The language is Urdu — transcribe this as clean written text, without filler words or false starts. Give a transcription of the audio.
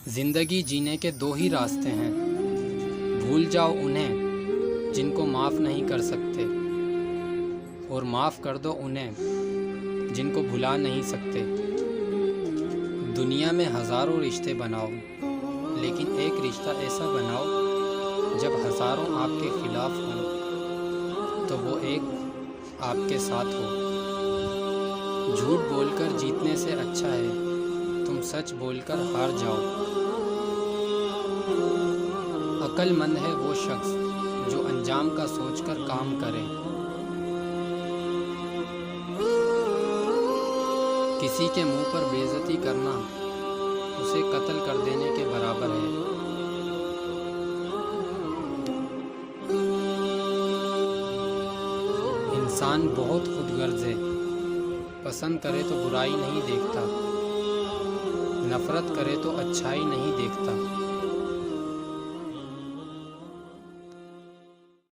زندگی جینے کے دو ہی راستے ہیں، بھول جاؤ انہیں جن کو معاف نہیں کر سکتے، اور معاف کر دو انہیں جن کو بھلا نہیں سکتے۔ دنیا میں ہزاروں رشتے بناؤ، لیکن ایک رشتہ ایسا بناؤ جب ہزاروں آپ کے خلاف ہوں تو وہ ایک آپ کے ساتھ ہو۔ جھوٹ بول کر جیتنے سے اچھا ہے تم سچ بول کر ہار جاؤ۔ عقل مند ہے وہ شخص جو انجام کا سوچ کر کام کرے۔ کسی کے منہ پر بے عزتی کرنا اسے قتل کر دینے کے برابر ہے۔ انسان بہت خود غرض ہے، پسند کرے تو برائی نہیں دیکھتا، نفرت کرے تو اچھائی نہیں دیکھتا۔